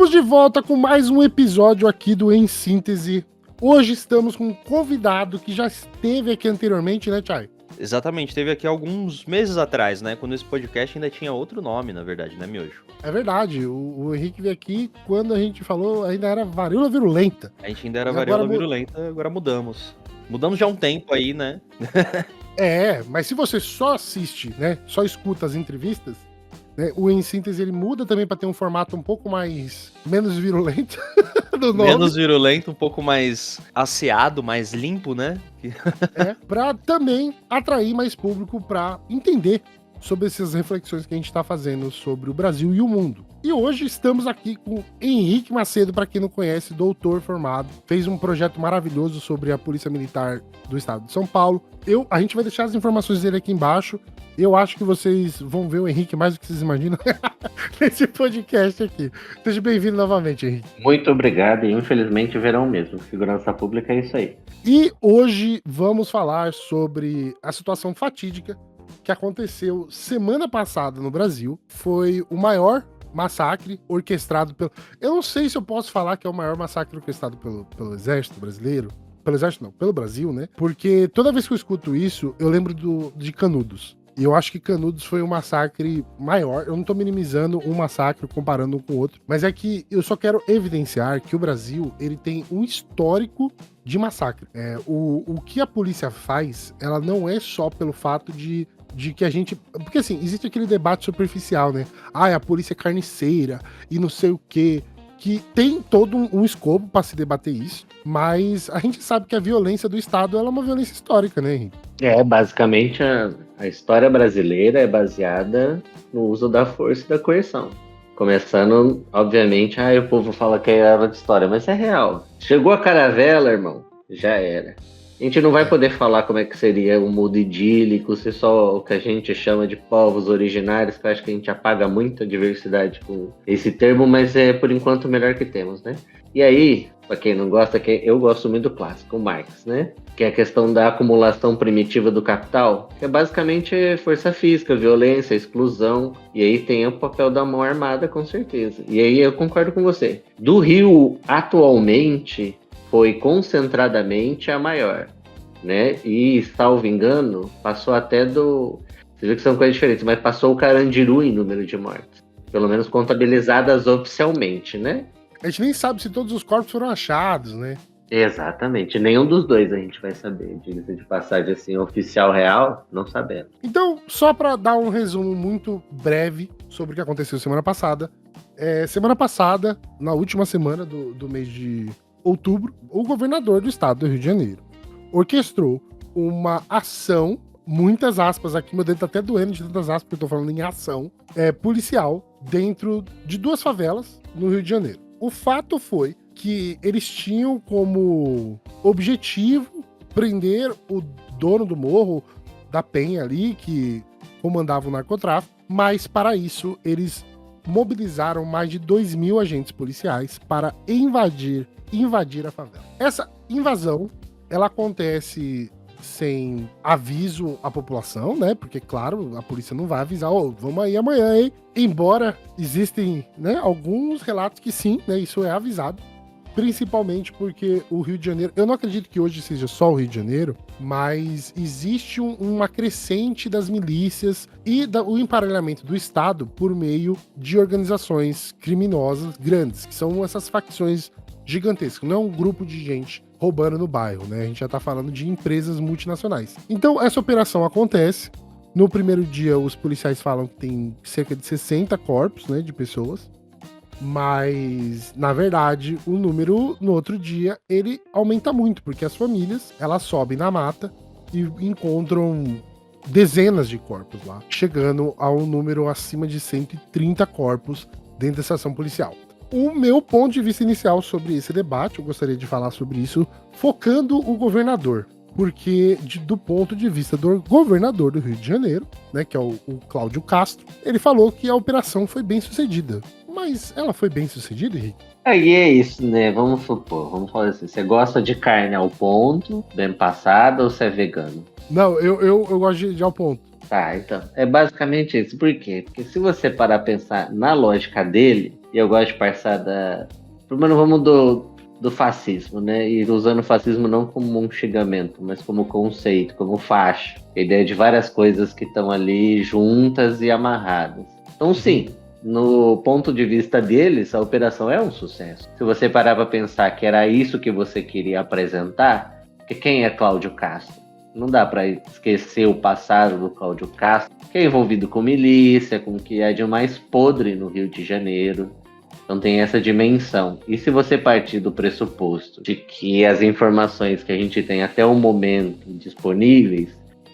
Estamos de volta com mais um episódio aqui do Em Síntese. Hoje estamos com um convidado que já esteve aqui anteriormente, né, Chay? Exatamente, teve aqui alguns meses atrás, né? Quando esse podcast ainda tinha outro nome, na verdade, né, Miojo? É verdade, o Henrique veio aqui quando a gente falou, ainda era varíola virulenta. A gente ainda era varíola virulenta, agora mudamos. Mudamos já há um tempo aí, né? Mas se você só assiste, né, só escuta as entrevistas, né, o Em Síntese ele muda também para ter um formato um pouco menos virulento do nome. Menos virulento, um pouco mais asseado, mais limpo, né? Para também atrair mais público para entender sobre essas reflexões que a gente está fazendo sobre o Brasil e o mundo. E hoje estamos aqui com Henrique Macedo, para quem não conhece, doutor formado, fez um projeto maravilhoso sobre a Polícia Militar do Estado de São Paulo. A gente vai deixar as informações dele aqui embaixo. Eu acho que vocês vão ver o Henrique mais do que vocês imaginam nesse podcast aqui. Seja bem-vindo novamente, Henrique. Muito obrigado, e infelizmente verão mesmo. Segurança pública é isso aí. E hoje vamos falar sobre a situação fatídica que aconteceu semana passada no Brasil. Foi o maior massacre orquestrado pelo... Eu não sei se eu posso falar que é o maior massacre orquestrado pelo Exército Brasileiro. Pelo Exército não, pelo Brasil, né? Porque toda vez que eu escuto isso, eu lembro de Canudos. E eu acho que Canudos foi um massacre maior. Eu não tô minimizando um massacre, comparando um com o outro. Mas é que eu só quero evidenciar que o Brasil, ele tem um histórico de massacre. O que a polícia faz, ela não é só pelo fato de que a gente... Porque assim, existe aquele debate superficial, né? A polícia é carniceira e não sei o quê. Que tem todo um escopo para se debater isso, mas a gente sabe que a violência do Estado ela é uma violência histórica, né, Henrique? Basicamente a história brasileira é baseada no uso da força e da coerção. Começando, obviamente, o povo fala que é aula de história, mas é real. Chegou a caravela, irmão, já era. A gente não vai poder falar como é que seria um mundo idílico, se só o que a gente chama de povos originários, que eu acho que a gente apaga muito a diversidade com esse termo, mas é por enquanto o melhor que temos, né? E aí, para quem não gosta, eu gosto muito do clássico, Marx, né? Que é a questão da acumulação primitiva do capital, que é basicamente força física, violência, exclusão, e aí tem o papel da mão armada, com certeza. E aí eu concordo com você. Do Rio, atualmente, foi concentradamente a maior, né? E, salvo engano, passou até do... Você vê que são coisas diferentes, mas passou o Carandiru em número de mortes. Pelo menos contabilizadas oficialmente, né? A gente nem sabe se todos os corpos foram achados, né? Exatamente. Nenhum dos dois a gente vai saber. Diga-se de passagem, assim, oficial real, não sabemos. Então, só para dar um resumo muito breve sobre o que aconteceu semana passada. Semana passada, na última semana do mês de outubro, o governador do estado do Rio de Janeiro orquestrou uma ação, muitas aspas aqui, meu dedo tá até doendo de tantas aspas, porque eu tô falando em ação, policial, dentro de 2 favelas no Rio de Janeiro. O fato foi que eles tinham como objetivo prender o dono do morro, da Penha ali, que comandava o narcotráfico, mas para isso eles mobilizaram mais de 2.000 agentes policiais para invadir a favela. Essa invasão, ela acontece sem aviso à população, né? Porque, claro, a polícia não vai avisar, vamos aí amanhã, hein? Embora existem, né, alguns relatos que sim, né, isso é avisado. Principalmente porque o Rio de Janeiro, eu não acredito que hoje seja só o Rio de Janeiro, mas existe uma crescente das milícias e o emparelhamento do Estado por meio de organizações criminosas grandes, que são essas facções gigantescas, não é um grupo de gente roubando no bairro, né? A gente já tá falando de empresas multinacionais. Então, essa operação acontece. No primeiro dia, os policiais falam que tem cerca de 60 corpos, né, de pessoas. Mas, na verdade, o número, no outro dia, ele aumenta muito, porque as famílias, elas sobem na mata e encontram dezenas de corpos lá, chegando a um número acima de 130 corpos dentro dessa ação policial. O meu ponto de vista inicial sobre esse debate, eu gostaria de falar sobre isso, focando o governador. Porque, do ponto de vista do governador do Rio de Janeiro, né, que é o Cláudio Castro, ele falou que a operação foi bem sucedida. Mas ela foi bem sucedida, Henrique? Aí é isso, né? Vamos supor, vamos falar assim, você gosta de carne ao ponto, bem passada, ou você é vegano? Não, eu gosto de ao ponto. Tá, então. É basicamente isso. Por quê? Porque se você parar a pensar na lógica dele, e eu gosto de passar da. Primeiro vamos do fascismo, né? E usando o fascismo não como um xingamento, mas como conceito, como faixa. A ideia de várias coisas que estão ali juntas e amarradas. Então, sim, no ponto de vista deles, a operação é um sucesso. Se você parar para pensar que era isso que você queria apresentar, porque quem é Cláudio Castro? Não dá para esquecer o passado do Cláudio Castro, que é envolvido com milícia, com o que é de mais podre no Rio de Janeiro. Então tem essa dimensão. E se você partir do pressuposto de que as informações que a gente tem até o momento disponíveis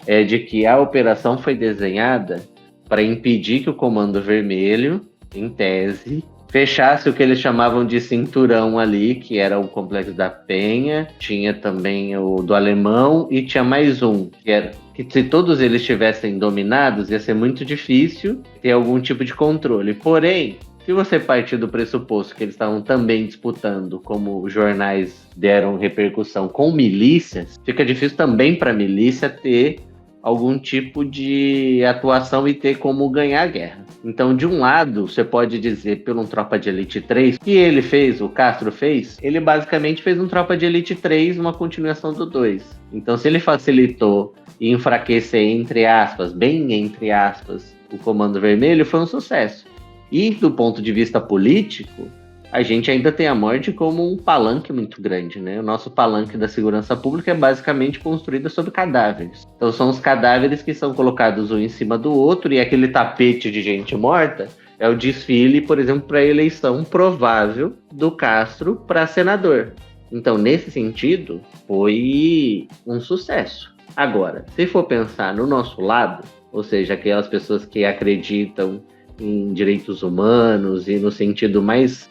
é de que a operação foi desenhada para impedir que o Comando Vermelho, em tese, fechasse o que eles chamavam de cinturão ali, que era o Complexo da Penha, tinha também o do Alemão e tinha mais um, que era que se todos eles estivessem dominados, ia ser muito difícil ter algum tipo de controle. Porém, se você partir do pressuposto que eles estavam também disputando, como os jornais deram repercussão, com milícias, fica difícil também para a milícia ter algum tipo de atuação e ter como ganhar a guerra. Então, de um lado, você pode dizer, pelo Tropa de Elite 3, que ele fez, o Castro fez, ele basicamente fez um Tropa de Elite 3, uma continuação do 2. Então, se ele facilitou e enfraquecer, entre aspas, bem entre aspas, o Comando Vermelho, foi um sucesso. E, do ponto de vista político, a gente ainda tem a morte como um palanque muito grande, né? O nosso palanque da segurança pública é basicamente construído sobre cadáveres. Então são os cadáveres que são colocados um em cima do outro e aquele tapete de gente morta é o desfile, por exemplo, para a eleição provável do Castro para senador. Então, nesse sentido, foi um sucesso. Agora, se for pensar no nosso lado, ou seja, aquelas pessoas que acreditam em direitos humanos e no sentido mais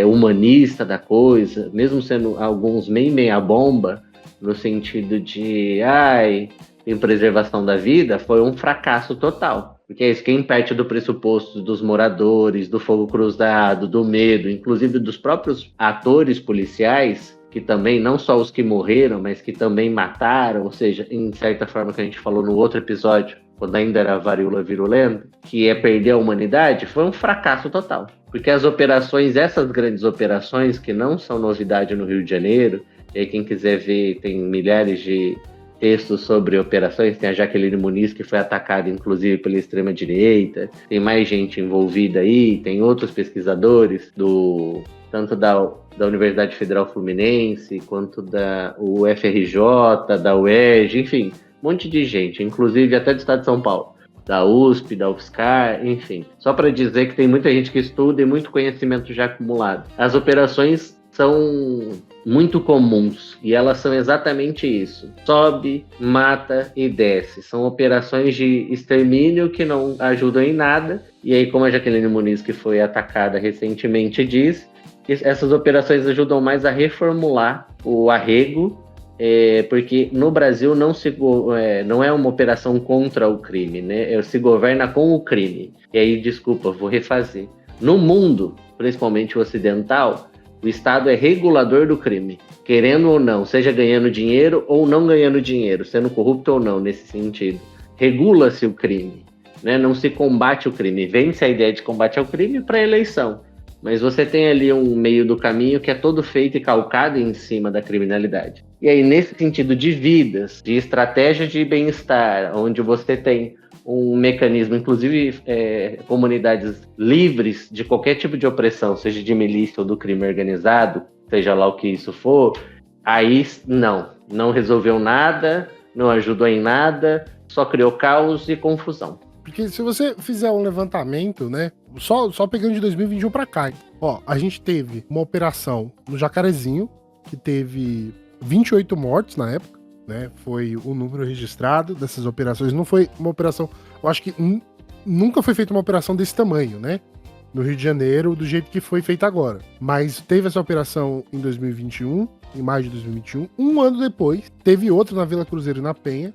humanista da coisa, mesmo sendo alguns meia bomba, no sentido de tem preservação da vida, foi um fracasso total. Porque é isso, quem parte do pressuposto dos moradores, do fogo cruzado, do medo, inclusive dos próprios atores policiais, que também, não só os que morreram, mas que também mataram, ou seja, em certa forma que a gente falou no outro episódio, quando ainda era varíola virulenta, que é perder a humanidade, foi um fracasso total. Porque as operações, essas grandes operações, que não são novidade no Rio de Janeiro, e aí quem quiser ver, tem milhares de textos sobre operações, tem a Jaqueline Muniz, que foi atacada inclusive pela extrema-direita, tem mais gente envolvida aí, tem outros pesquisadores, tanto da Universidade Federal Fluminense, quanto da UFRJ, da UERJ, enfim, um monte de gente, inclusive até do estado de São Paulo, da USP, da UFSCar, enfim. Só para dizer que tem muita gente que estuda e muito conhecimento já acumulado. As operações são muito comuns e elas são exatamente isso. Sobe, mata e desce. São operações de extermínio que não ajudam em nada. E aí, como a Jaqueline Muniz, que foi atacada recentemente, diz, essas operações ajudam mais a reformular o arrego, porque no Brasil não é uma operação contra o crime, né? Se governa com o crime. E aí, desculpa, vou refazer. No mundo, principalmente o ocidental, o Estado é regulador do crime, querendo ou não, seja ganhando dinheiro ou não ganhando dinheiro, sendo corrupto ou não, nesse sentido. Regula-se o crime, né? Não se combate o crime. Vence a ideia de combate ao crime para a eleição. Mas você tem ali um meio do caminho que é todo feito e calcado em cima da criminalidade. E aí, nesse sentido de vidas, de estratégia de bem-estar, onde você tem um mecanismo, inclusive comunidades livres de qualquer tipo de opressão, seja de milícia ou do crime organizado, seja lá o que isso for, aí não resolveu nada, não ajudou em nada, só criou caos e confusão. Porque se você fizer um levantamento, né, só pegando de 2021 pra cá, a gente teve uma operação no Jacarezinho, que teve 28 mortos na época, né, foi o número registrado dessas operações. Não foi uma operação, eu acho que nunca foi feita uma operação desse tamanho, né, no Rio de Janeiro, do jeito que foi feita agora. Mas teve essa operação em 2021, em maio de 2021. Um ano depois, teve outra na Vila Cruzeiro e na Penha,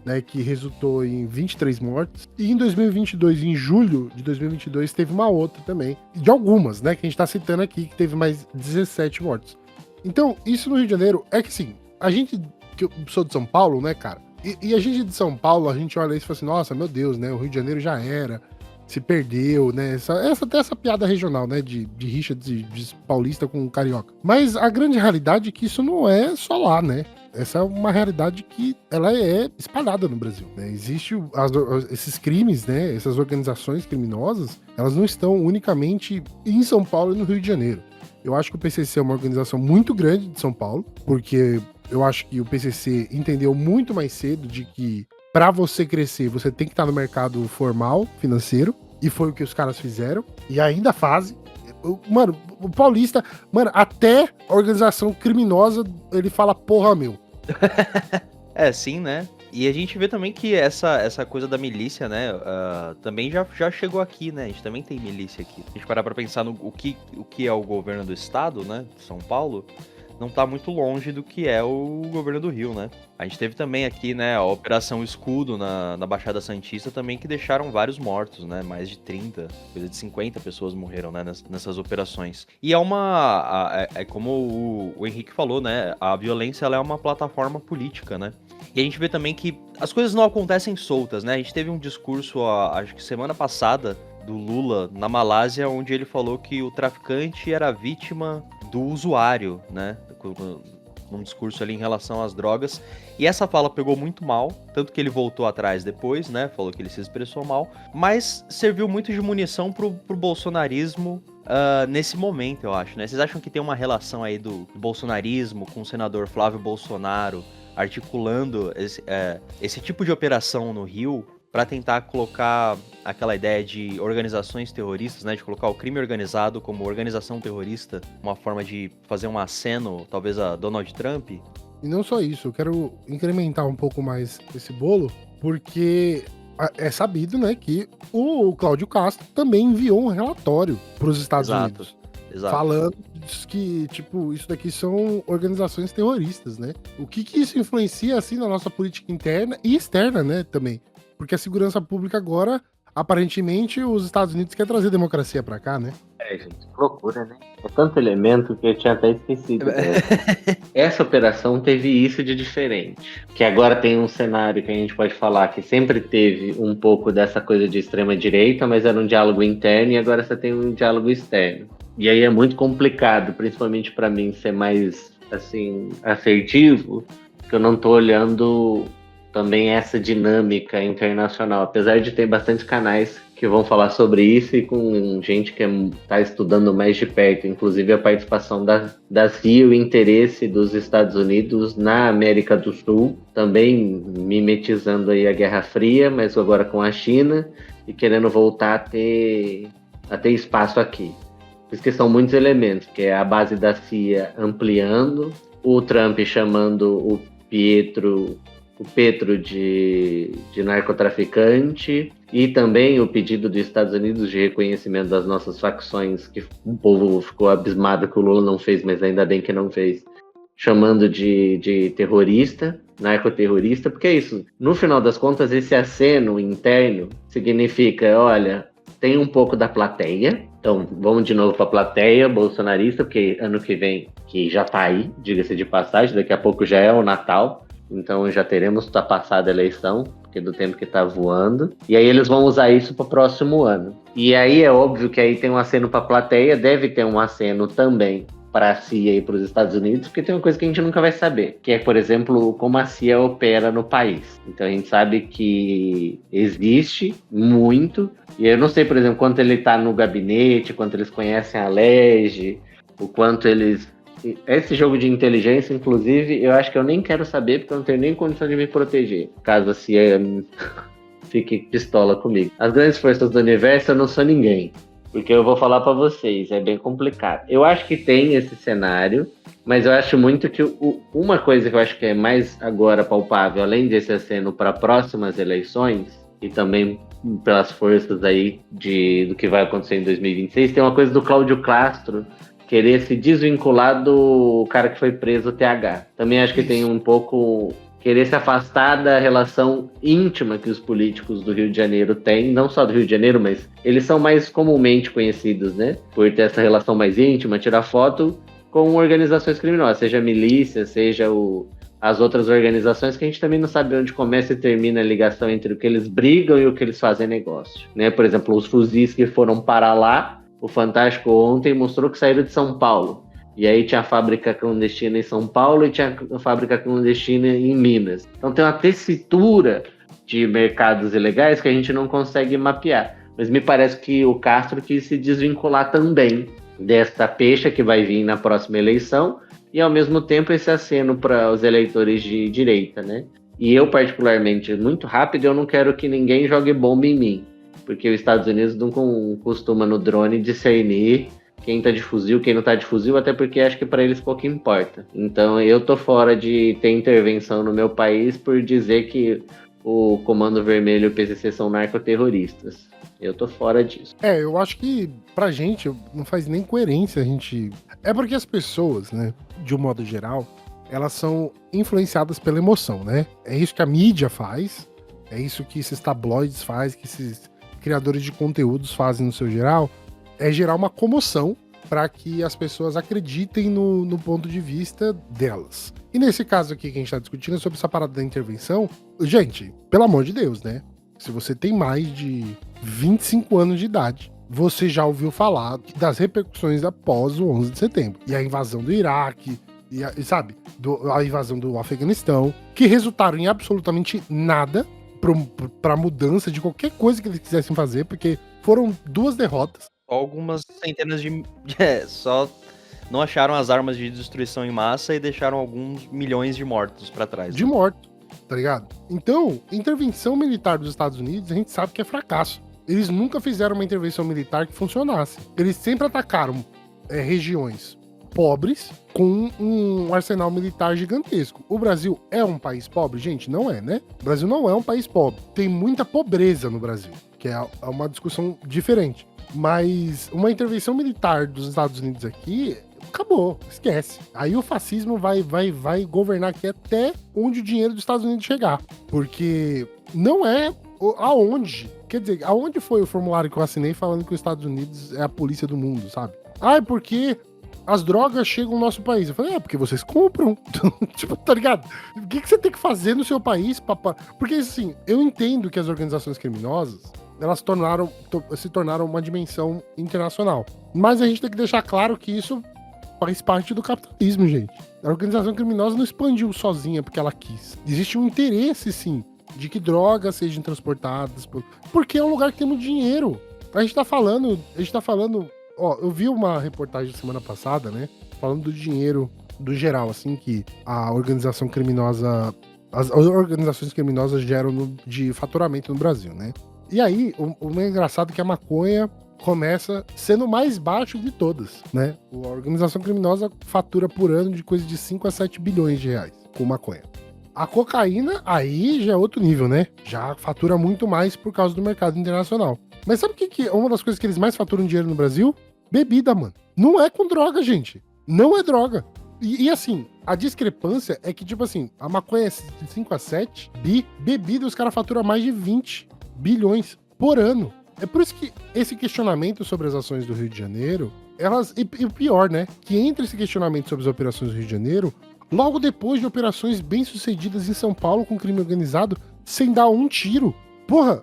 né, que resultou em 23 mortes. E em 2022, em julho de 2022, teve uma outra também, de algumas, né, que a gente tá citando aqui, que teve mais 17 mortes. Então, isso no Rio de Janeiro é que, sim, a gente, que eu sou de São Paulo, né, cara, E a gente de São Paulo, a gente olha isso e fala assim, nossa, meu Deus, né? O Rio de Janeiro já era, se perdeu, né? Essa piada regional, né? De rixa de paulista com carioca. Mas a grande realidade é que isso não é só lá, né? Essa é uma realidade que ela é espalhada no Brasil, né? Existe esses crimes, né? Essas organizações criminosas, elas não estão unicamente em São Paulo e no Rio de Janeiro. Eu acho que o PCC é uma organização muito grande de São Paulo, porque eu acho que o PCC entendeu muito mais cedo de que para você crescer, você tem que estar no mercado formal, financeiro, e foi o que os caras fizeram, e ainda fazem. Mano, o paulista, mano, até a organização criminosa, ele fala, porra, meu. Sim, né? E a gente vê também que essa coisa da milícia, né, também já chegou aqui, né? A gente também tem milícia aqui. A gente parar pra pensar no o que é o governo do estado, né, de São Paulo, não tá muito longe do que é o governo do Rio, né? A gente teve também aqui, né, a Operação Escudo na Baixada Santista também, que deixaram vários mortos, né? Mais de 30, coisa de 50 pessoas morreram, né, nessas operações. E é como o Henrique falou, né? A violência, ela é uma plataforma política, né? E a gente vê também que as coisas não acontecem soltas, né? A gente teve um discurso, acho que semana passada, do Lula na Malásia, onde ele falou que o traficante era vítima do usuário, né? Num discurso ali em relação às drogas. E essa fala pegou muito mal, tanto que ele voltou atrás depois, né? Falou que ele se expressou mal, mas serviu muito de munição pro bolsonarismo nesse momento, eu acho, né? Vocês acham que tem uma relação aí do bolsonarismo com o senador Flávio Bolsonaro articulando esse tipo de operação no Rio para tentar colocar aquela ideia de organizações terroristas, né, de colocar o crime organizado como organização terrorista, uma forma de fazer um aceno, talvez, a Donald Trump? E não só isso, eu quero incrementar um pouco mais esse bolo, porque é sabido, né, que o Cláudio Castro também enviou um relatório para os Estados Unidos. Exato. Falando que, tipo, isso daqui são organizações terroristas, né? O que isso influencia, assim, na nossa política interna e externa, né, também? Porque a segurança pública agora, aparentemente, os Estados Unidos querem trazer democracia pra cá, né? Gente, que loucura, né? É tanto elemento que eu tinha até esquecido. Essa operação teve isso de diferente. Que agora tem um cenário que a gente pode falar que sempre teve um pouco dessa coisa de extrema-direita, mas era um diálogo interno e agora você tem um diálogo externo. E aí é muito complicado, principalmente para mim, ser mais, assim, assertivo, porque eu não tô olhando também essa dinâmica internacional. Apesar de ter bastante canais que vão falar sobre isso e com gente que está estudando mais de perto, inclusive a participação da CIA e o interesse dos Estados Unidos na América do Sul, também mimetizando aí a Guerra Fria, mas agora com a China, e querendo voltar a ter espaço aqui. Por isso que são muitos elementos, que é a base da CIA ampliando, o Trump chamando o Petro de narcotraficante, e também o pedido dos Estados Unidos de reconhecimento das nossas facções, que o povo ficou abismado que o Lula não fez, mas ainda bem que não fez, chamando de terrorista, narcoterrorista, porque é isso. No final das contas, esse aceno interno significa, olha, tem um pouco da plateia, então vamos de novo para a plateia bolsonarista, porque ano que vem, que já está aí, diga-se de passagem, daqui a pouco já é o Natal, então já teremos passado a eleição, porque do tempo que está voando, e aí eles vão usar isso para o próximo ano. E aí é óbvio que aí tem um aceno para a plateia, deve ter um aceno também para a CIA e para os Estados Unidos, porque tem uma coisa que a gente nunca vai saber, que é, por exemplo, como a CIA opera no país. Então a gente sabe que existe muito, e eu não sei, por exemplo, quanto ele está no gabinete, quanto eles conhecem a LEGE, o quanto eles... Esse jogo de inteligência, inclusive, eu acho que eu nem quero saber, porque eu não tenho nem condição de me proteger, caso a CIA fique pistola comigo. As grandes forças do universo, eu não sou ninguém, porque eu vou falar para vocês, é bem complicado. Eu acho que tem esse cenário, mas eu acho muito que uma coisa que eu acho que é mais agora palpável, além desse aceno para próximas eleições, e também pelas forças aí do que vai acontecer em 2026, tem uma coisa do Cláudio Castro querer se desvincular do cara que foi preso, o TH. Também acho que tem um pouco querer se afastar da relação íntima que os políticos do Rio de Janeiro têm, não só do Rio de Janeiro, mas eles são mais comumente conhecidos, né? Por ter essa relação mais íntima, tirar foto com organizações criminosas, seja a milícia, seja as outras organizações, que a gente também não sabe onde começa e termina a ligação entre o que eles brigam e o que eles fazem negócio, né? Por exemplo, os fuzis que foram para lá, o Fantástico ontem mostrou que saíram de São Paulo. E aí tinha a fábrica clandestina em São Paulo e tinha a fábrica clandestina em Minas. Então tem uma tessitura de mercados ilegais que a gente não consegue mapear. Mas me parece que o Castro quis se desvincular também desta pecha que vai vir na próxima eleição e, ao mesmo tempo, esse aceno para os eleitores de direita, né? E eu, particularmente, muito rápido, eu não quero que ninguém jogue bomba em mim, porque os Estados Unidos não costuma no drone discernir quem tá de fuzil, quem não tá de fuzil, até porque acho que para eles pouco importa. Então eu tô fora de ter intervenção no meu país por dizer que o Comando Vermelho e o PCC são narcoterroristas. Eu tô fora disso. Eu acho que pra gente não faz nem coerência a gente... É porque as pessoas, né, de um modo geral, elas são influenciadas pela emoção, né? É isso que a mídia faz, é isso que esses tabloides fazem, que esses criadores de conteúdos fazem no seu geral, é gerar uma comoção para que as pessoas acreditem no ponto de vista delas. E nesse caso aqui que a gente tá discutindo sobre essa parada da intervenção, gente, pelo amor de Deus, né? Se você tem mais de 25 anos de idade, você já ouviu falar das repercussões após o 11 de setembro. E a invasão do Iraque, sabe? A invasão do Afeganistão, que resultaram em absolutamente nada para mudança de qualquer coisa que eles quisessem fazer, porque foram 2 derrotas. Algumas centenas de... só não acharam as armas de destruição em massa e deixaram alguns milhões de mortos pra trás. De morto, tá ligado? Então, intervenção militar dos Estados Unidos, a gente sabe que é fracasso. Eles nunca fizeram uma intervenção militar que funcionasse. Eles sempre atacaram regiões pobres com um arsenal militar gigantesco. O Brasil é um país pobre? Gente, não é, né? O Brasil não é um país pobre. Tem muita pobreza no Brasil, que é uma discussão diferente. Mas uma intervenção militar dos Estados Unidos aqui, acabou, esquece. Aí o fascismo vai governar aqui até onde o dinheiro dos Estados Unidos chegar. Porque não é aonde. Quer dizer, aonde foi o formulário que eu assinei falando que os Estados Unidos é a polícia do mundo, sabe? É porque as drogas chegam no nosso país. Eu falei, porque vocês compram. Tipo, tá ligado? O que você tem que fazer no seu país? Porque, assim, eu entendo que as organizações criminosas, elas se tornaram uma dimensão internacional. Mas a gente tem que deixar claro que isso faz parte do capitalismo, gente. A organização criminosa não expandiu sozinha porque ela quis. Existe um interesse, sim, de que drogas sejam transportadas, porque é um lugar que tem muito dinheiro. A gente tá falando, eu vi uma reportagem semana passada, né, falando do dinheiro do geral, assim, que a organização criminosa, as organizações criminosas geram de faturamento no Brasil, né? E aí, o engraçado é que a maconha começa sendo mais baixo de todas, né? A organização criminosa fatura por ano de coisa de 5 a 7 bilhões de reais com maconha. A cocaína, aí já é outro nível, né? Já fatura muito mais por causa do mercado internacional. Mas sabe o que é uma das coisas que eles mais faturam dinheiro no Brasil? Bebida, mano. Não é com droga, gente. Não é droga. E assim, a discrepância é que, tipo assim, a maconha é de 5 a 7 bebida os caras faturam mais de 20 bilhões por ano. É por isso que esse questionamento sobre as ações do Rio de Janeiro, e o pior, né? Que entre esse questionamento sobre as operações do Rio de Janeiro, logo depois de operações bem-sucedidas em São Paulo com crime organizado, sem dar um tiro. Porra,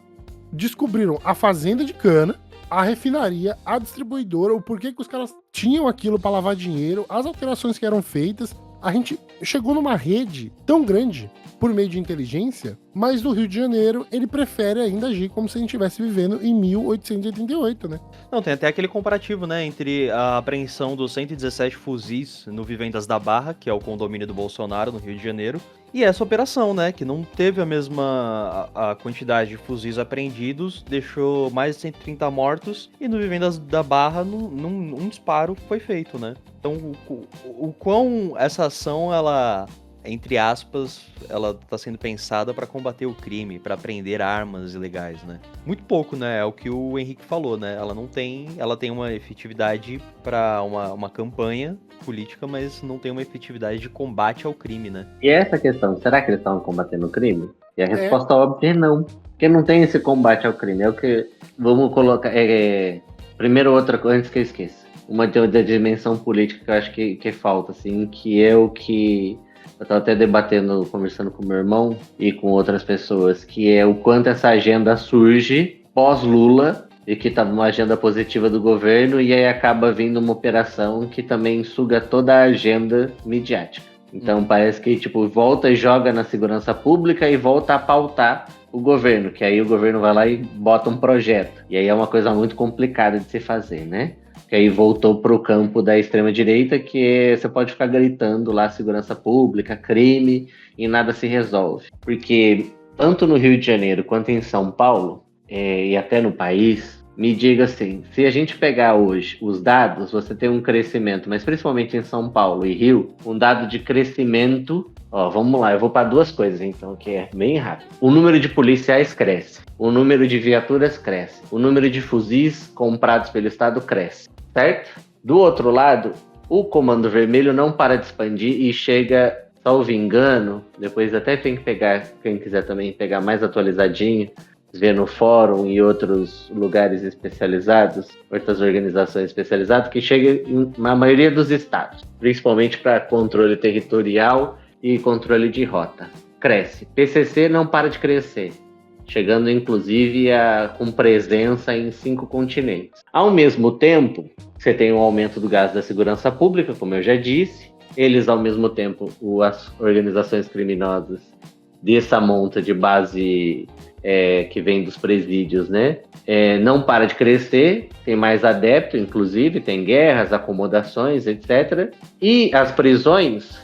descobriram a fazenda de cana, a refinaria, a distribuidora, o porquê que os caras tinham aquilo para lavar dinheiro, as alterações que eram feitas. A gente chegou numa rede tão grande por meio de inteligência, mas no Rio de Janeiro ele prefere ainda agir como se a gente estivesse vivendo em 1888, né? Não, tem até aquele comparativo, né, entre a apreensão dos 117 fuzis no Vivendas da Barra, que é o condomínio do Bolsonaro no Rio de Janeiro, e essa operação, né, que não teve a mesma a quantidade de fuzis apreendidos, deixou mais de 130 mortos, e no Vivendas da Barra, um disparo foi feito, né? Então, o quão essa ação, ela, entre aspas, ela tá sendo pensada para combater o crime, para prender armas ilegais, né? Muito pouco, né? É o que o Henrique falou, né? Ela tem uma efetividade para uma campanha política, mas não tem uma efetividade de combate ao crime, né? E essa questão, será que eles estavam combatendo o crime? E a resposta óbvia é não. Porque não tem esse combate ao crime. É o que... Vamos colocar... Primeiro, outra coisa, antes que eu esqueça. Uma da dimensão política que eu acho que falta, assim, que é o que eu estava até debatendo, conversando com meu irmão e com outras pessoas, que é o quanto essa agenda surge pós-Lula e que estava uma agenda positiva do governo e aí acaba vindo uma operação que também suga toda a agenda midiática. Então parece que tipo volta e joga na segurança pública e volta a pautar o governo, que aí o governo vai lá e bota um projeto. E aí é uma coisa muito complicada de se fazer, né? Que aí voltou para o campo da extrema-direita, que você pode ficar gritando lá segurança pública, crime, e nada se resolve. Porque tanto no Rio de Janeiro quanto em São Paulo, e até no país, me diga assim, se a gente pegar hoje os dados, você tem um crescimento, mas principalmente em São Paulo e Rio, um dado de crescimento, vamos lá, eu vou para duas coisas então, que é bem rápido. O número de policiais cresce, o número de viaturas cresce, o número de fuzis comprados pelo Estado cresce. Certo? Do outro lado, o Comando Vermelho não para de expandir e chega, salvo engano, depois até tem que pegar, quem quiser também pegar mais atualizadinho, ver no fórum e outros lugares especializados, outras organizações especializadas, que chega na maioria dos estados, principalmente para controle territorial e controle de rota. Cresce. PCC não para de crescer, chegando inclusive com presença em 5 continentes. Ao mesmo tempo, você tem um aumento do gasto da segurança pública, como eu já disse. Eles, ao mesmo tempo, as organizações criminosas dessa monta de base que vem dos presídios, né? Não para de crescer, tem mais adepto, inclusive, tem guerras, acomodações, etc. E as prisões,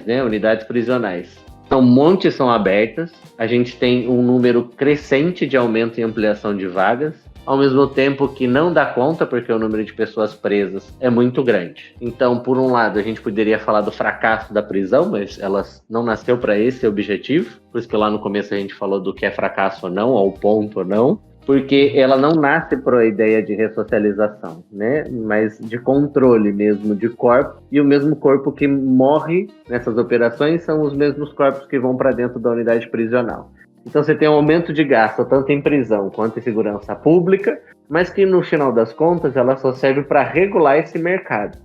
né? Unidades prisionais. Então, montes são abertas, a gente tem um número crescente de aumento e ampliação de vagas, ao mesmo tempo que não dá conta, porque o número de pessoas presas é muito grande. Então, por um lado, a gente poderia falar do fracasso da prisão, mas ela não nasceu para esse objetivo, por isso que lá no começo a gente falou do que é fracasso ou não, ao ponto ou não, porque ela não nasce por a ideia de ressocialização, né? Mas de controle mesmo de corpo, e o mesmo corpo que morre nessas operações são os mesmos corpos que vão para dentro da unidade prisional. Então você tem um aumento de gasto tanto em prisão quanto em segurança pública, mas que no final das contas ela só serve para regular esse mercado.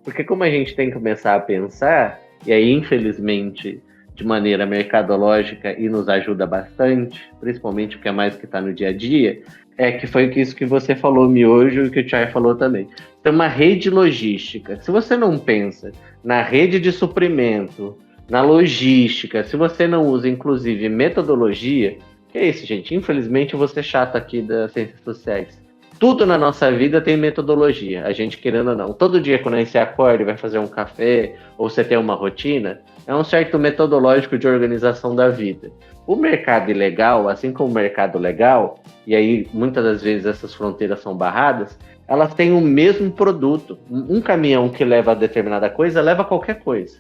Porque como a gente tem que começar a pensar, e aí infelizmente de maneira mercadológica e nos ajuda bastante, principalmente porque é mais que está no dia a dia, que foi isso que você falou, Miojo, e que o Chay falou também. Tem uma rede logística. Se você não pensa na rede de suprimento, na logística, se você não usa, inclusive, metodologia, que é isso, gente? Infelizmente, eu vou ser chato aqui das ciências sociais. Tudo na nossa vida tem metodologia, a gente querendo ou não. Todo dia, quando a gente se acorda e vai fazer um café, ou você tem uma rotina, é um certo metodológico de organização da vida. O mercado ilegal, assim como o mercado legal, e aí muitas das vezes essas fronteiras são barradas, elas têm o mesmo produto. Um caminhão que leva determinada coisa, leva qualquer coisa,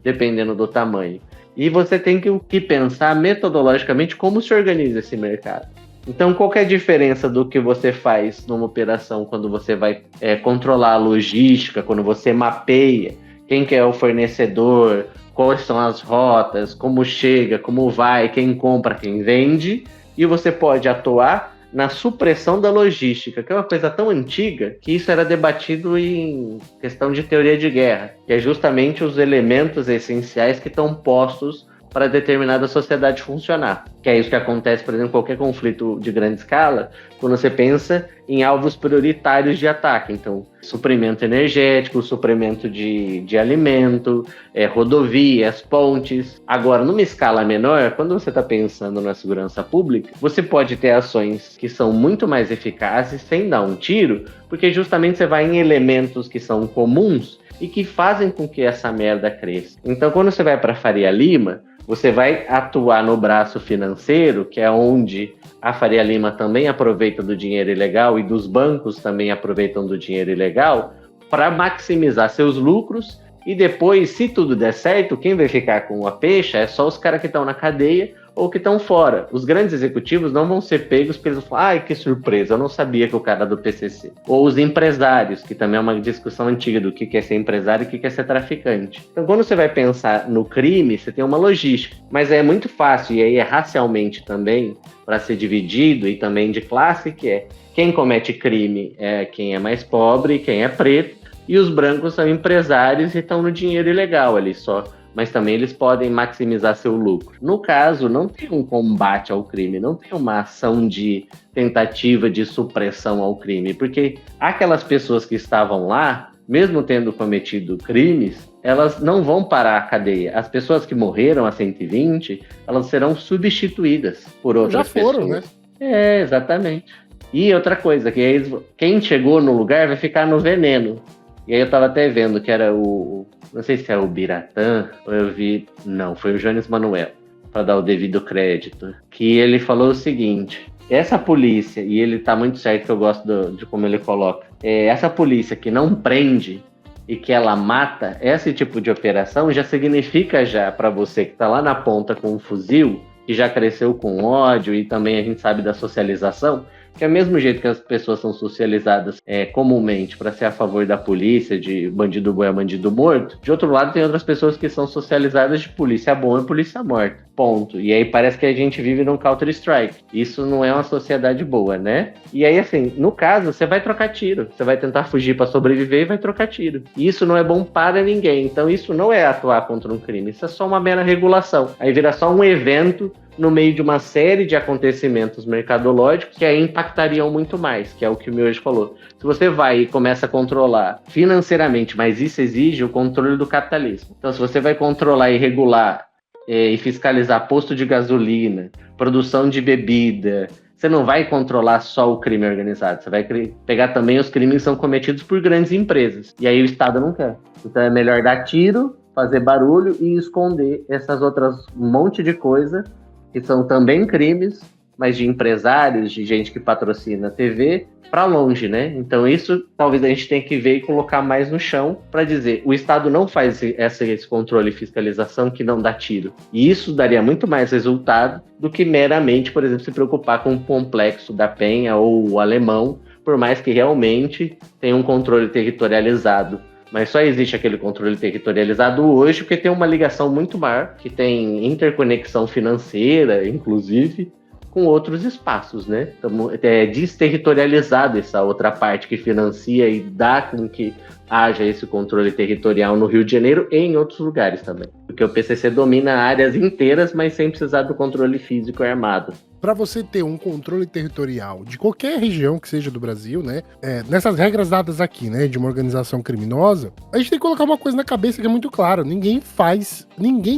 dependendo do tamanho. E você tem que pensar metodologicamente como se organiza esse mercado. Então, qual que é a diferença do que você faz numa operação quando você vai controlar a logística, quando você mapeia quem que é o fornecedor, quais são as rotas, como chega, como vai, quem compra, quem vende, e você pode atuar na supressão da logística, que é uma coisa tão antiga que isso era debatido em questão de teoria de guerra, que é justamente os elementos essenciais que estão postos para determinada sociedade funcionar. Que é isso que acontece, por exemplo, em qualquer conflito de grande escala, quando você pensa em alvos prioritários de ataque. Então, suprimento energético, suprimento de alimento, rodovias, pontes. Agora, numa escala menor, quando você está pensando na segurança pública, você pode ter ações que são muito mais eficazes sem dar um tiro, porque justamente você vai em elementos que são comuns e que fazem com que essa merda cresça. Então, quando você vai para Faria Lima, você vai atuar no braço financeiro, que é onde a Faria Lima também aproveita do dinheiro ilegal e dos bancos também aproveitam do dinheiro ilegal para maximizar seus lucros e depois, se tudo der certo, quem vai ficar com a peixe é só os caras que estão na cadeia ou que estão fora. Os grandes executivos não vão ser pegos porque eles vão falar, ai, que surpresa, eu não sabia que o cara era do PCC. Ou os empresários, que também é uma discussão antiga do que é ser empresário e o que é ser traficante. Então, quando você vai pensar no crime, você tem uma logística. Mas é muito fácil, e aí é racialmente também, para ser dividido, e também de classe, que é quem comete crime é quem é mais pobre, quem é preto, e os brancos são empresários e estão no dinheiro ilegal ali, só mas também eles podem maximizar seu lucro. No caso, não tem um combate ao crime, não tem uma ação de tentativa de supressão ao crime, porque aquelas pessoas que estavam lá, mesmo tendo cometido crimes, elas não vão parar a cadeia. As pessoas que morreram, as 120, elas serão substituídas por outras pessoas. Já foram, né? Exatamente. E outra coisa, que quem chegou no lugar vai ficar no veneno. E aí eu tava até vendo que era não sei se é o Biratã, ou eu vi... Não, foi o Jones Manuel, para dar o devido crédito. Que ele falou o seguinte... Essa polícia, e ele tá muito certo, que eu gosto de como ele coloca, essa polícia que não prende e que ela mata, esse tipo de operação já significa já para você que tá lá na ponta com um fuzil, que já cresceu com ódio, e também a gente sabe da socialização, que é o mesmo jeito que as pessoas são socializadas comumente para ser a favor da polícia, de bandido bom é bandido morto, de outro lado tem outras pessoas que são socializadas de polícia bom e polícia morta, ponto. E aí parece que a gente vive num Counter-Strike. Isso não é uma sociedade boa, né? E aí, assim, no caso, você vai trocar tiro, você vai tentar fugir para sobreviver e vai trocar tiro. E isso não é bom para ninguém, então isso não é atuar contra um crime, isso é só uma mera regulação. Aí vira só um evento no meio de uma série de acontecimentos mercadológicos que aí impactariam muito mais, que é o que o Miojo falou. Se você vai e começa a controlar financeiramente, mas isso exige o controle do capitalismo. Então, se você vai controlar e regular e fiscalizar posto de gasolina, produção de bebida, você não vai controlar só o crime organizado, você vai pegar também os crimes que são cometidos por grandes empresas. E aí o Estado não quer. Então é melhor dar tiro, fazer barulho e esconder essas outras um monte de coisa que são também crimes, mas de empresários, de gente que patrocina a TV, para longe, né? Então isso talvez a gente tenha que ver e colocar mais no chão para dizer, o Estado não faz esse controle e fiscalização que não dá tiro. E isso daria muito mais resultado do que meramente, por exemplo, se preocupar com o complexo da Penha ou o Alemão, por mais que realmente tenha um controle territorializado. Mas só existe aquele controle territorializado hoje porque tem uma ligação muito maior, que tem interconexão financeira, inclusive, com outros espaços, né? Então, é desterritorializado essa outra parte que financia e dá com que haja esse controle territorial no Rio de Janeiro e em outros lugares também. Porque o PCC domina áreas inteiras, mas sem precisar do controle físico e armado. Para você ter um controle territorial de qualquer região que seja do Brasil, né? Nessas regras dadas aqui, né? De uma organização criminosa, a gente tem que colocar uma coisa na cabeça que é muito clara. Ninguém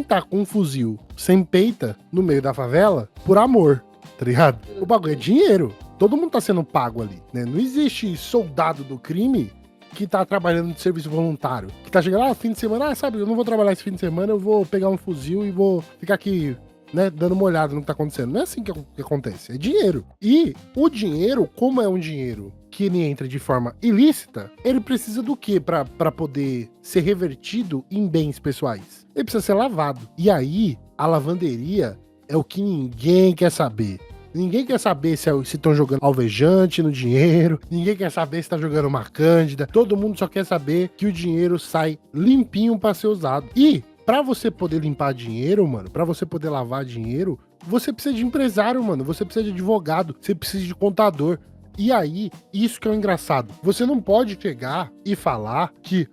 tá com um fuzil sem peita no meio da favela por amor, tá ligado? O bagulho é dinheiro. Todo mundo tá sendo pago ali, né? Não existe soldado do crime que tá trabalhando de serviço voluntário, que tá chegando, fim de semana, sabe, eu não vou trabalhar esse fim de semana, eu vou pegar um fuzil e vou ficar aqui, né, dando uma olhada no que tá acontecendo. Não é assim que acontece, é dinheiro. E o dinheiro, como é um dinheiro que ele entra de forma ilícita, ele precisa do quê pra poder ser revertido em bens pessoais? Ele precisa ser lavado. E aí, a lavanderia é o que ninguém quer saber. Ninguém quer saber se estão jogando alvejante no dinheiro, ninguém quer saber se tá jogando uma cândida, todo mundo só quer saber que o dinheiro sai limpinho pra ser usado. E pra você poder limpar dinheiro, mano, pra você poder lavar dinheiro, você precisa de empresário, mano, você precisa de advogado, você precisa de contador. E aí, isso que é o engraçado, você não pode chegar e falar que,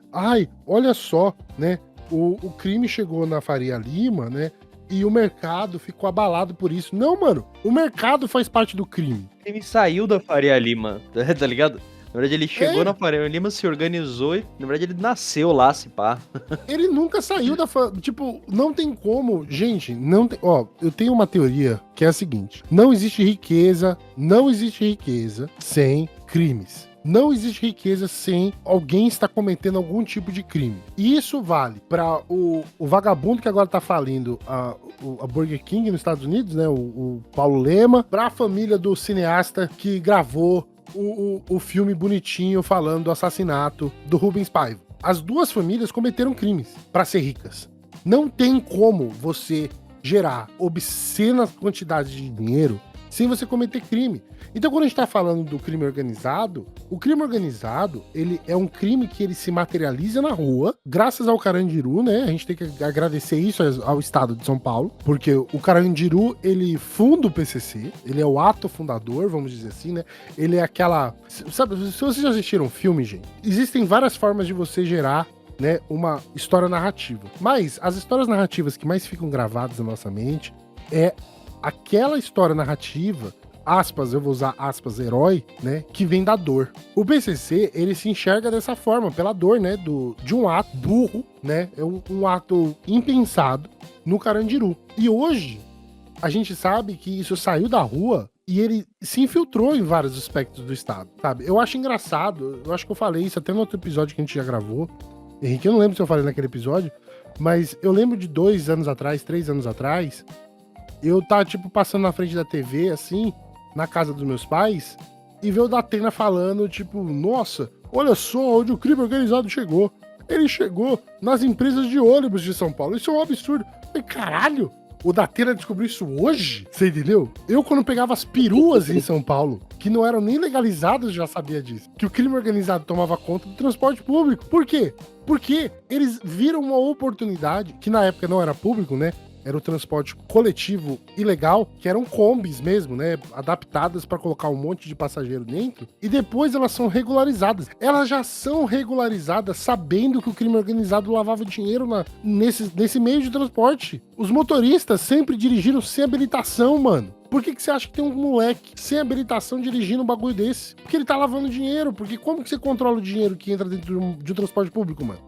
olha só, né, o crime chegou na Faria Lima, né, e o mercado ficou abalado por isso. Não, mano, o mercado faz parte do crime. O crime saiu da Faria Lima, tá ligado? Na verdade, ele chegou na Faria Lima, se organizou e, na verdade, ele nasceu lá, se pá. Ele nunca saiu da... Tipo, não tem como... Gente, não tem... Ó, eu tenho uma teoria que é a seguinte. Não existe riqueza sem crimes. Não existe riqueza sem alguém estar cometendo algum tipo de crime. E isso vale para o vagabundo que agora tá falindo a Burger King nos Estados Unidos, né? O Paulo Lema, para a família do cineasta que gravou o filme bonitinho falando do assassinato do Rubens Paiva. As duas famílias cometeram crimes para ser ricas. Não tem como você gerar obscenas quantidades de dinheiro sem você cometer crime. Então, quando a gente tá falando do crime organizado, o crime organizado, ele é um crime que ele se materializa na rua, graças ao Carandiru, né? A gente tem que agradecer isso ao estado de São Paulo, porque o Carandiru, ele funda o PCC, ele é o ato fundador, vamos dizer assim, né? Ele é aquela... Sabe, se vocês já assistiram um filme, gente, existem várias formas de você gerar né, uma história narrativa. Mas as histórias narrativas que mais ficam gravadas na nossa mente é aquela história narrativa, aspas, eu vou usar aspas, herói, né, que vem da dor. O PCC, ele se enxerga dessa forma, pela dor, né, de um ato burro, né, é um ato impensado no Carandiru. E hoje, a gente sabe que isso saiu da rua e ele se infiltrou em vários aspectos do Estado, sabe? Eu acho engraçado, eu acho que eu falei isso até no outro episódio que a gente já gravou, Henrique, eu não lembro se eu falei naquele episódio, mas eu lembro de 2 anos atrás, 3 anos atrás, eu tava, tipo, passando na frente da TV, assim, na casa dos meus pais, e ver o Datena falando, tipo, nossa, olha só onde o crime organizado chegou. Ele chegou nas empresas de ônibus de São Paulo. Isso é um absurdo. Eu falei, caralho, o Datena descobriu isso hoje? Você entendeu? Eu, quando pegava as peruas em São Paulo, que não eram nem legalizadas, já sabia disso. Que o crime organizado tomava conta do transporte público. Por quê? Porque eles viram uma oportunidade, que na época não era público, né? Era o transporte coletivo ilegal, que eram combis mesmo, né? Adaptadas para colocar um monte de passageiro dentro. E depois elas são regularizadas. Elas já são regularizadas sabendo que o crime organizado lavava dinheiro nesse meio de transporte. Os motoristas sempre dirigiram sem habilitação, mano. Por que você acha que tem um moleque sem habilitação dirigindo um bagulho desse? Porque ele tá lavando dinheiro. Porque como que você controla o dinheiro que entra dentro de um transporte público, mano?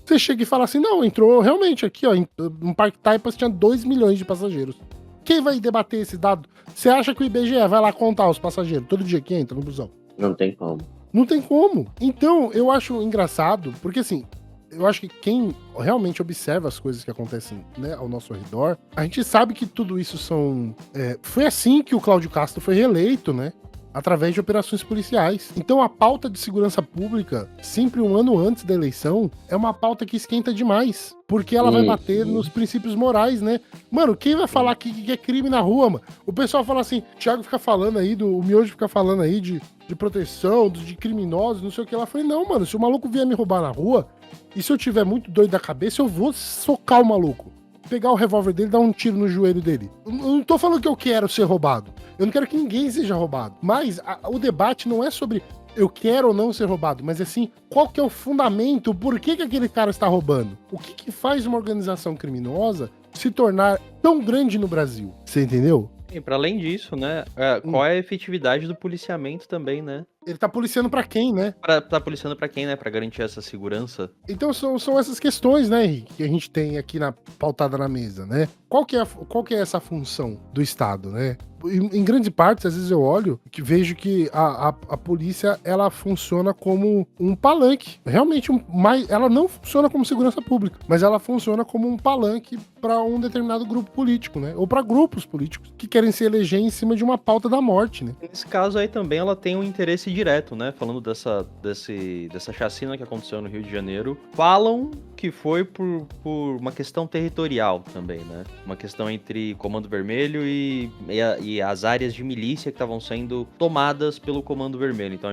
Você chega e fala assim, não, entrou realmente aqui, ó, no Parque Taipas tinha 2 milhões de passageiros. Quem vai debater esse dado? Você acha que o IBGE vai lá contar os passageiros todo dia que entra no busão? Não tem como. Não tem como. Então, eu acho engraçado, porque assim, eu acho que quem realmente observa as coisas que acontecem, né, ao nosso redor, a gente sabe que tudo isso são... foi assim que o Cláudio Castro foi reeleito, né? Através de operações policiais. Então a pauta de segurança pública, sempre um ano antes da eleição, é uma pauta que esquenta demais. Porque ela vai bater nos princípios morais, né? Mano, quem vai falar que é crime na rua, mano? O pessoal fala assim, o Thiago fica falando aí, o Miojo fica falando aí de proteção, de criminosos, não sei o que lá. Eu falei, não, mano, se o maluco vier me roubar na rua, e se eu tiver muito doido da cabeça, eu vou socar o maluco. Pegar o revólver dele e dar um tiro no joelho dele. Eu não tô falando que eu quero ser roubado. Eu não quero que ninguém seja roubado. Mas o debate não é sobre eu quero ou não ser roubado, mas assim, qual que é o fundamento, por que aquele cara está roubando? O que faz uma organização criminosa se tornar tão grande no Brasil? Você entendeu? E para além disso, né, qual é a efetividade do policiamento também, né? Ele tá policiando pra quem, né? Tá policiando pra quem, né? Pra garantir essa segurança. Então são essas questões, né, Henrique, que a gente tem aqui pautada na mesa, né? Qual que é essa função do Estado, né? Em grande parte, às vezes eu olho e vejo que a polícia, ela funciona como um palanque. Realmente, ela não funciona como segurança pública, mas ela funciona como um palanque para um determinado grupo político, né? Ou para grupos políticos que querem se eleger em cima de uma pauta da morte, né? Nesse caso aí também ela tem um interesse direto, né? Falando dessa chacina que aconteceu no Rio de Janeiro. Falam que foi por uma questão territorial também, né? Uma questão entre Comando Vermelho e as áreas de milícia que estavam sendo tomadas pelo Comando Vermelho. Então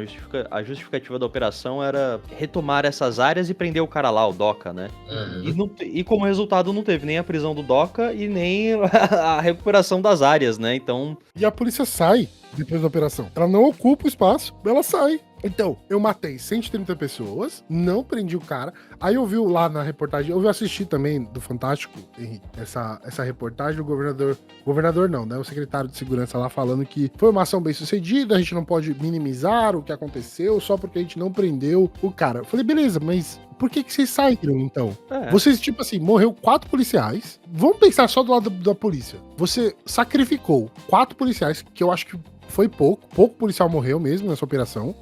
a justificativa da operação era retomar essas áreas e prender o cara lá, o Doca, né? Uhum. E como resultado não teve nem a prisão do Doca e nem a recuperação das áreas, né? Então... E a polícia sai depois da operação. Ela não ocupa o espaço, ela sai. Então, eu matei 130 pessoas, não prendi o cara. Aí eu vi lá na reportagem, eu assisti também do Fantástico, Henrique, essa reportagem do governador não, né? O secretário de segurança lá falando que foi uma ação bem sucedida, a gente não pode minimizar o que aconteceu só porque a gente não prendeu o cara. Eu falei, beleza, mas por que vocês saíram, então? Vocês, tipo assim, morreu 4 policiais. Vamos pensar só do lado da polícia. Você sacrificou 4 policiais, que eu acho que foi pouco policial morreu mesmo nessa operação,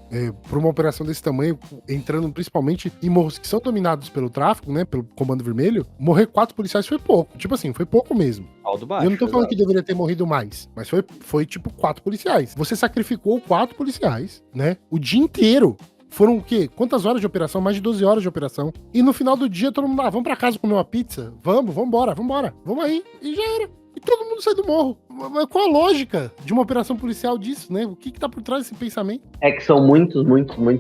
por uma operação desse tamanho, entrando principalmente em morros que são dominados pelo tráfico, né, pelo Comando Vermelho, morrer 4 policiais foi pouco, tipo assim, foi pouco mesmo. Baixo, eu não tô falando que deveria ter morrido mais, mas foi tipo 4 policiais. Você sacrificou 4 policiais, né, o dia inteiro. Foram o quê? Quantas horas de operação? Mais de 12 horas de operação. E no final do dia, todo mundo, vamos pra casa comer uma pizza? Vambora. Vamos aí. E já era. E todo mundo sai do morro. Mas qual a lógica de uma operação policial disso, né? O que tá por trás desse pensamento? É que são muitos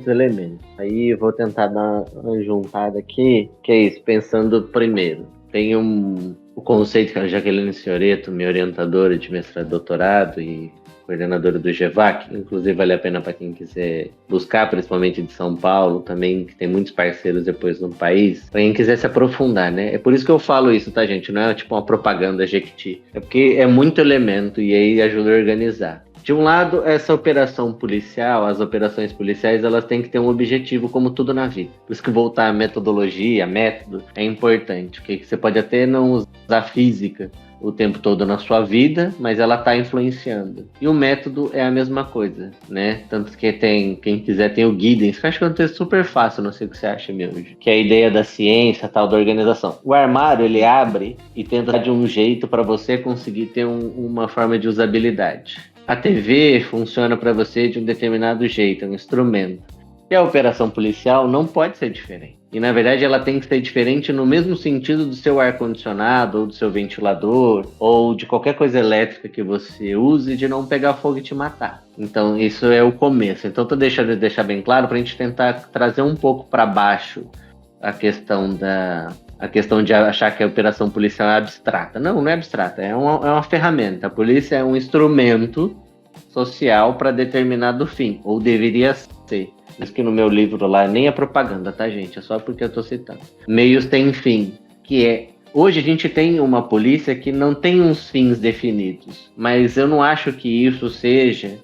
elementos. Aí eu vou tentar dar uma juntada aqui, que é isso, pensando primeiro. Tem o conceito que a Jaqueline Cioreto, minha orientadora de mestrado e doutorado, e coordenadora do GEVAC, inclusive vale a pena para quem quiser buscar, principalmente de São Paulo também, que tem muitos parceiros depois no país, para quem quiser se aprofundar, né? É por isso que eu falo isso, tá, gente? Não é tipo uma propaganda Jequiti, é porque é muito elemento e aí ajuda a organizar. De um lado, essa operação policial, as operações policiais, elas têm que ter um objetivo, como tudo na vida. Por isso que voltar à metodologia, método, é importante. Porque você pode até não usar física o tempo todo na sua vida, mas ela está influenciando. E o método é a mesma coisa, né? Tanto que quem quiser tem o Giddens, que eu acho que é um texto super fácil, não sei o que você acha, meu, que é a ideia da ciência, tal, da organização. O armário, ele abre e tenta dar de um jeito para você conseguir ter uma forma de usabilidade. A TV funciona para você de um determinado jeito, é um instrumento. E a operação policial não pode ser diferente. E, na verdade, ela tem que ser diferente no mesmo sentido do seu ar-condicionado, ou do seu ventilador, ou de qualquer coisa elétrica que você use, de não pegar fogo e te matar. Então, isso é o começo. Então, estou deixando de deixar bem claro para a gente tentar trazer um pouco para baixo a questão de achar que a operação policial é abstrata. Não é abstrata, é uma ferramenta. A polícia é um instrumento social para determinado fim, ou deveria ser. Isso que no meu livro lá nem é propaganda, tá, gente? É só porque eu tô citando. Meios têm fim, que é... Hoje a gente tem uma polícia que não tem uns fins definidos, mas eu não acho que isso seja...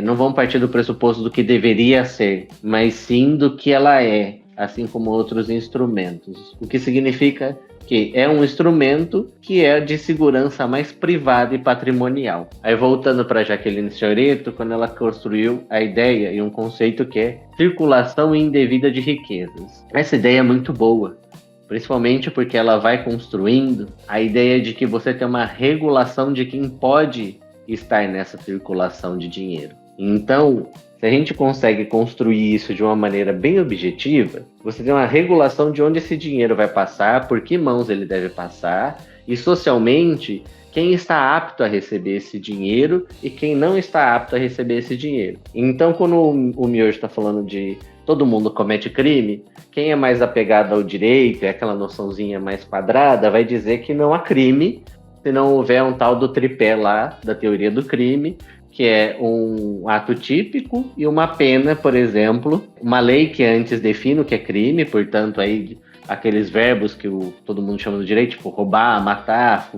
não vão partir do pressuposto do que deveria ser, mas sim do que ela é, assim como outros instrumentos. O que significa que é um instrumento que é de segurança mais privada e patrimonial. Aí voltando para Jaqueline Fioretto, quando ela construiu a ideia e um conceito que é circulação indevida de riquezas. Essa ideia é muito boa, principalmente porque ela vai construindo a ideia de que você tem uma regulação de quem pode estar nessa circulação de dinheiro. Então, se a gente consegue construir isso de uma maneira bem objetiva, você tem uma regulação de onde esse dinheiro vai passar, por que mãos ele deve passar, e socialmente, quem está apto a receber esse dinheiro e quem não está apto a receber esse dinheiro. Então, quando o Miojo está falando de todo mundo comete crime, quem é mais apegado ao direito, é aquela noçãozinha mais quadrada, vai dizer que não há crime se não houver um tal do tripé lá, da teoria do crime, que é um ato típico e uma pena, por exemplo, uma lei que antes define o que é crime, portanto, aí aqueles verbos que todo mundo chama do direito, tipo roubar, matar,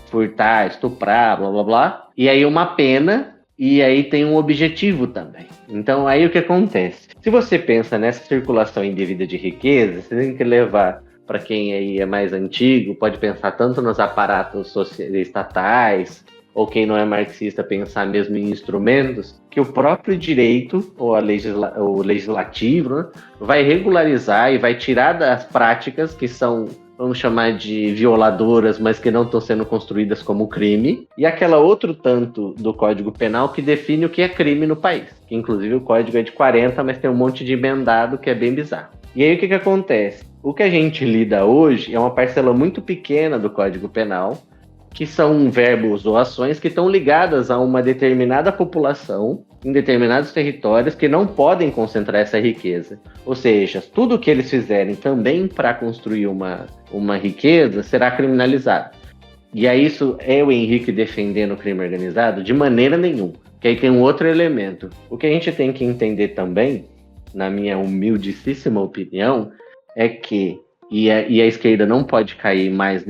furtar, estuprar, blá blá blá, e aí uma pena, e aí tem um objetivo também. Então, aí o que acontece? Se você pensa nessa circulação indevida de riqueza, você tem que levar, para quem aí é mais antigo, pode pensar tanto nos aparatos estatais, ou quem não é marxista pensar mesmo em instrumentos, que o próprio direito, ou o legislativo, né, vai regularizar e vai tirar das práticas que são, vamos chamar de violadoras, mas que não estão sendo construídas como crime, e aquela outro tanto do Código Penal que define o que é crime no país. Que, inclusive o código é de 40, mas tem um monte de emendado que é bem bizarro. E aí o que acontece? O que a gente lida hoje é uma parcela muito pequena do Código Penal, que são verbos ou ações que estão ligadas a uma determinada população em determinados territórios que não podem concentrar essa riqueza. Ou seja, tudo que eles fizerem também para construir uma riqueza será criminalizado. E aí isso é o Henrique defendendo o crime organizado? De maneira nenhuma. Que aí tem um outro elemento. O que a gente tem que entender também, na minha humildíssima opinião, é que E a esquerda não pode cair mais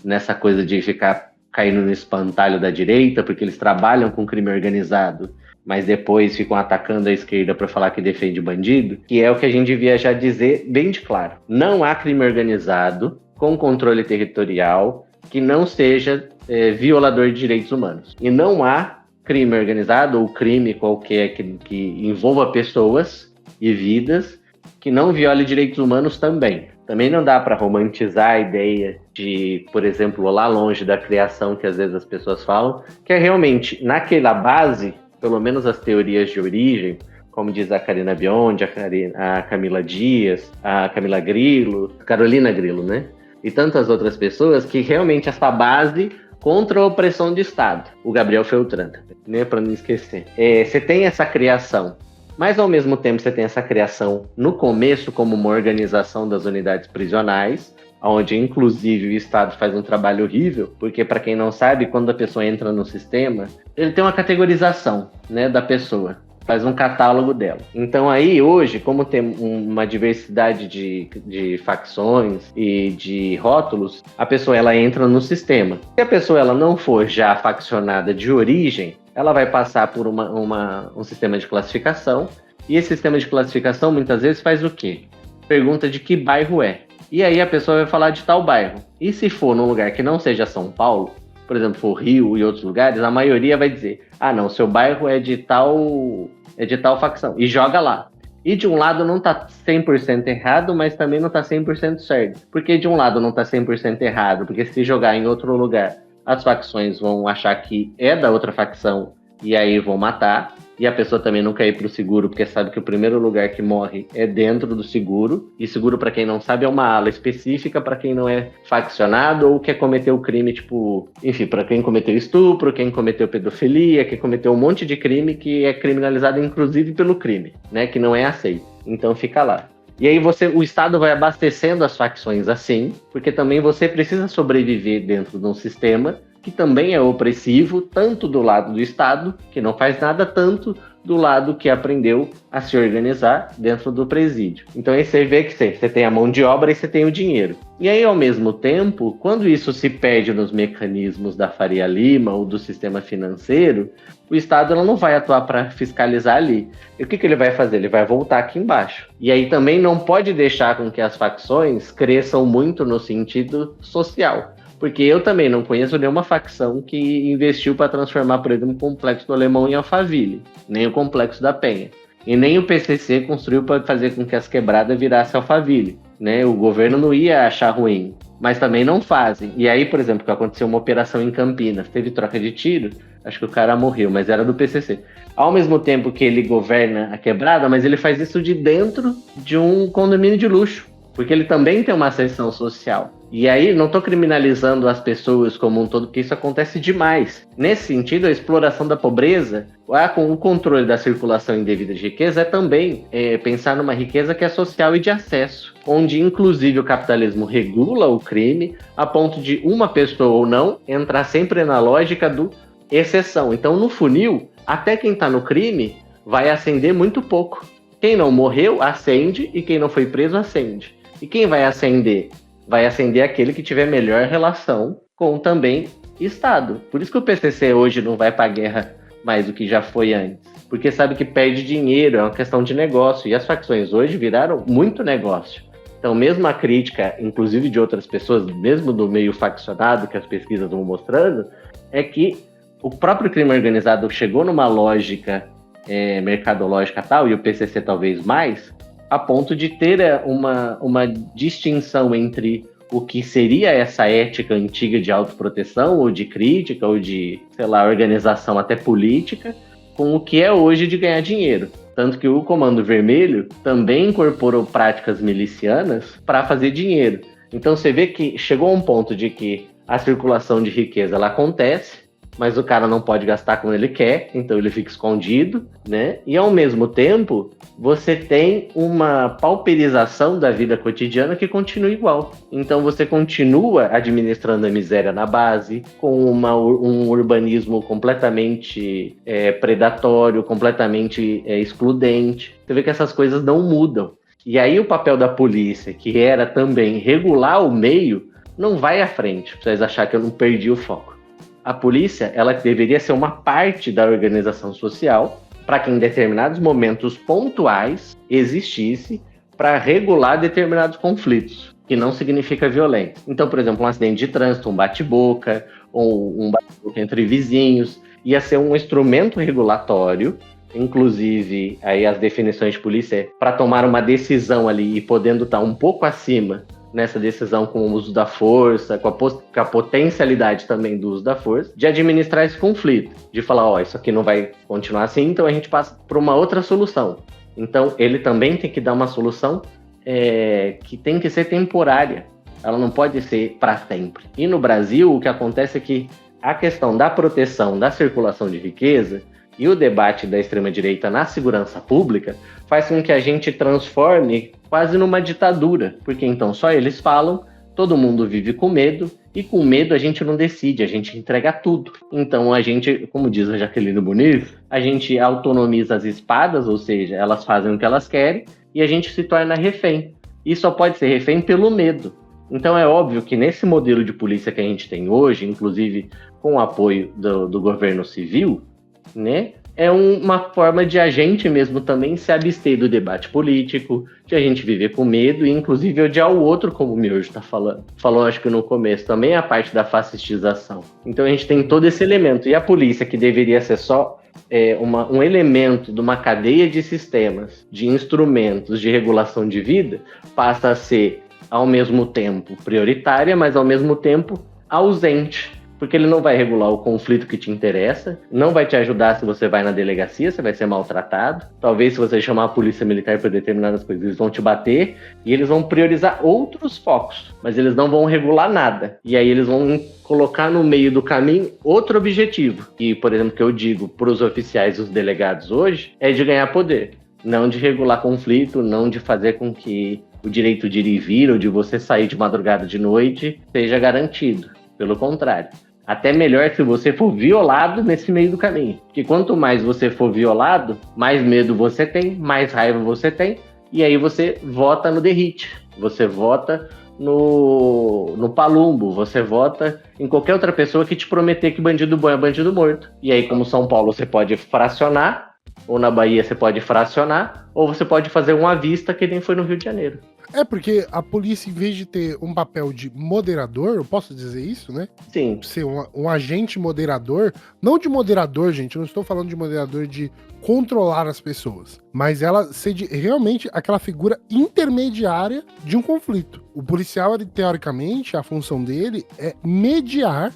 nessa coisa de ficar caindo no espantalho da direita, porque eles trabalham com crime organizado, mas depois ficam atacando a esquerda para falar que defende bandido, que é o que a gente devia já dizer bem de claro. Não há crime organizado com controle territorial que não seja violador de direitos humanos. E não há crime organizado ou crime qualquer que envolva pessoas e vidas que não viole direitos humanos também. Também não dá para romantizar a ideia de, por exemplo, lá longe da criação que às vezes as pessoas falam, que é realmente naquela base, pelo menos as teorias de origem, como diz a Karina Biondi, a Camila Dias, a Camila Grillo, Carolina Grillo, né? E tantas outras pessoas que realmente essa base contra a opressão de Estado. O Gabriel Feltrán, né? Para não esquecer. Você tem essa criação. Mas, ao mesmo tempo, você tem essa criação no começo como uma organização das unidades prisionais, onde inclusive o Estado faz um trabalho horrível, porque para quem não sabe, quando a pessoa entra no sistema, ele tem uma categorização, né, da pessoa, faz um catálogo dela. Então aí hoje, como tem uma diversidade de facções e de rótulos, a pessoa ela entra no sistema. Se a pessoa ela não for já faccionada de origem, ela vai passar por um sistema de classificação, e esse sistema de classificação muitas vezes faz o quê? Pergunta de que bairro é. E aí a pessoa vai falar de tal bairro. E se for num lugar que não seja São Paulo, por exemplo, for Rio e outros lugares, a maioria vai dizer, não, seu bairro é de tal facção, e joga lá. E de um lado não tá 100% errado, mas também não tá 100% certo. Porque de um lado não tá 100% errado, porque se jogar em outro lugar, as facções vão achar que é da outra facção e aí vão matar. E a pessoa também não quer ir pro seguro, porque sabe que o primeiro lugar que morre é dentro do seguro. E seguro, para quem não sabe, é uma ala específica para quem não é faccionado ou quer cometer o crime, tipo... Enfim, para quem cometeu estupro, quem cometeu pedofilia, quem cometeu um monte de crime que é criminalizado inclusive pelo crime, né? Que não é aceito. Então fica lá. E aí o Estado vai abastecendo as facções assim, porque também você precisa sobreviver dentro de um sistema que também é opressivo, tanto do lado do Estado, que não faz nada, tanto do lado que aprendeu a se organizar dentro do presídio. Então aí você vê que você tem a mão de obra e você tem o dinheiro. E aí, ao mesmo tempo, quando isso se perde nos mecanismos da Faria Lima ou do sistema financeiro, o Estado não vai atuar para fiscalizar ali. E o que ele vai fazer? Ele vai voltar aqui embaixo. E aí também não pode deixar com que as facções cresçam muito no sentido social. Porque eu também não conheço nenhuma facção que investiu para transformar, por exemplo, o Complexo do Alemão em Alphaville, nem o Complexo da Penha. E nem o PCC construiu para fazer com que as quebradas virassem Alphaville, né? O governo não ia achar ruim, mas também não fazem. E aí, por exemplo, que aconteceu uma operação em Campinas, teve troca de tiro, acho que o cara morreu, mas era do PCC. Ao mesmo tempo que ele governa a quebrada, mas ele faz isso de dentro de um condomínio de luxo, porque ele também tem uma ascensão social. E aí, não estou criminalizando as pessoas como um todo, porque isso acontece demais. Nesse sentido, a exploração da pobreza, com o controle da circulação indevida de riqueza, é também pensar numa riqueza que é social e de acesso, onde, inclusive, o capitalismo regula o crime, a ponto de uma pessoa ou não entrar sempre na lógica do exceção. Então, no funil, até quem está no crime vai ascender muito pouco. Quem não morreu, ascende, e quem não foi preso, ascende. E quem vai ascender? Vai ascender aquele que tiver melhor relação com também Estado. Por isso que o PCC hoje não vai para a guerra mais do que já foi antes. Porque sabe que perde dinheiro, é uma questão de negócio. E as facções hoje viraram muito negócio. Então, mesmo a crítica, inclusive de outras pessoas, mesmo do meio faccionado, que as pesquisas vão mostrando, é que o próprio crime organizado chegou numa lógica mercadológica tal, e o PCC talvez mais, a ponto de ter uma distinção entre o que seria essa ética antiga de autoproteção, ou de crítica, ou de, sei lá, organização até política, com o que é hoje de ganhar dinheiro. Tanto que o Comando Vermelho também incorporou práticas milicianas para fazer dinheiro. Então você vê que chegou a um ponto de que a circulação de riqueza ela acontece, mas o cara não pode gastar como ele quer, então ele fica escondido, né? E ao mesmo tempo, você tem uma pauperização da vida cotidiana que continua igual. Então você continua administrando a miséria na base, com um urbanismo completamente predatório, completamente excludente. Você vê que essas coisas não mudam. E aí o papel da polícia, que era também regular o meio, não vai à frente, pra vocês acharem que eu não perdi o foco. A polícia, ela deveria ser uma parte da organização social para que em determinados momentos pontuais existisse para regular determinados conflitos, que não significa violência. Então, por exemplo, um acidente de trânsito, um bate-boca, ou um bate-boca entre vizinhos, ia ser um instrumento regulatório, inclusive aí as definições de polícia para tomar uma decisão ali e podendo estar um pouco acima nessa decisão com o uso da força, com a potencialidade também do uso da força, de administrar esse conflito, de falar, isso aqui não vai continuar assim, então a gente passa para uma outra solução. Então ele também tem que dar uma solução que tem que ser temporária, ela não pode ser para sempre. E no Brasil o que acontece é que a questão da proteção da circulação de riqueza e o debate da extrema-direita na segurança pública faz com que a gente transforme quase numa ditadura, porque então só eles falam, todo mundo vive com medo, e com medo a gente não decide, a gente entrega tudo. Então a gente, como diz a Jaqueline Muniz, a gente autonomiza as espadas, ou seja, elas fazem o que elas querem, e a gente se torna refém. E só pode ser refém pelo medo. Então é óbvio que nesse modelo de polícia que a gente tem hoje, inclusive com o apoio do governo civil, né, é uma forma de a gente mesmo também se abster do debate político, de a gente viver com medo e inclusive odiar o outro, como o Miojo está falando. Falou, acho que no começo, também a parte da fascistização. Então a gente tem todo esse elemento. E a polícia, que deveria ser só um elemento de uma cadeia de sistemas, de instrumentos de regulação de vida, passa a ser, ao mesmo tempo, prioritária, mas ao mesmo tempo ausente. Porque ele não vai regular o conflito que te interessa, não vai te ajudar se você vai na delegacia, você vai ser maltratado. Talvez se você chamar a polícia militar para determinadas coisas, eles vão te bater e eles vão priorizar outros focos, mas eles não vão regular nada. E aí eles vão colocar no meio do caminho outro objetivo. E, por exemplo, que eu digo para os oficiais e os delegados hoje, é de ganhar poder. Não de regular conflito, não de fazer com que o direito de ir e vir ou de você sair de madrugada de noite seja garantido. Pelo contrário. Até melhor se você for violado nesse meio do caminho. Porque quanto mais você for violado, mais medo você tem, mais raiva você tem, e aí você vota no derrite, você vota no palumbo, você vota em qualquer outra pessoa que te prometer que bandido bom é bandido morto. E aí, como São Paulo, você pode fracionar, ou na Bahia você pode fracionar, ou você pode fazer uma vista que nem foi no Rio de Janeiro. É porque a polícia, em vez de ter um papel de moderador, eu posso dizer isso, né? Sim. Ser um agente moderador, não de moderador, gente, eu não estou falando de moderador de controlar as pessoas, mas ela ser realmente aquela figura intermediária de um conflito. O policial, ele, teoricamente, a função dele é mediar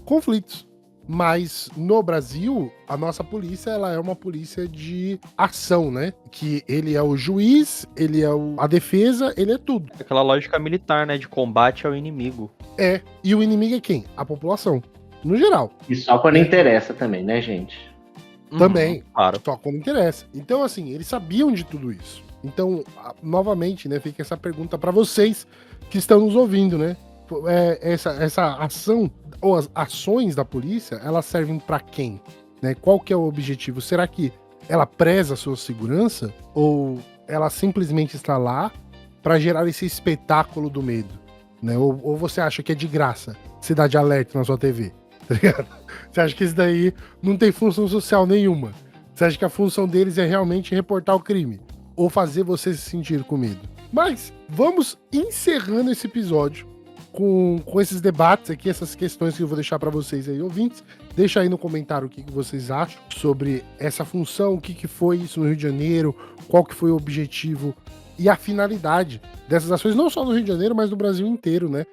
conflitos. Mas no Brasil, a nossa polícia, ela é uma polícia de ação, né? Que ele é o juiz, ele é a defesa, ele é tudo. Aquela lógica militar, né? De combate ao inimigo. É. E o inimigo é quem? A população. No geral. E só quando interessa também, né, gente? Também. Claro. Só quando interessa. Então, assim, eles sabiam de tudo isso. Então, novamente, né? Fica essa pergunta pra vocês que estão nos ouvindo, né? Essa ação ou as ações da polícia, elas servem pra quem? Né? Qual que é o objetivo? Será que ela preza a sua segurança ou ela simplesmente está lá pra gerar esse espetáculo do medo? Né? Ou você acha que é de graça Cidade Alerta na sua TV? Tá ligado? Você acha que isso daí não tem função social nenhuma? Você acha que a função deles é realmente reportar o crime? Ou fazer você se sentir com medo? Mas vamos encerrando esse episódio com esses debates aqui, essas questões que eu vou deixar para vocês aí, ouvintes. Deixa aí no comentário o que vocês acham sobre essa função, o que foi isso no Rio de Janeiro, qual que foi o objetivo e a finalidade dessas ações, não só no Rio de Janeiro, mas no Brasil inteiro, né?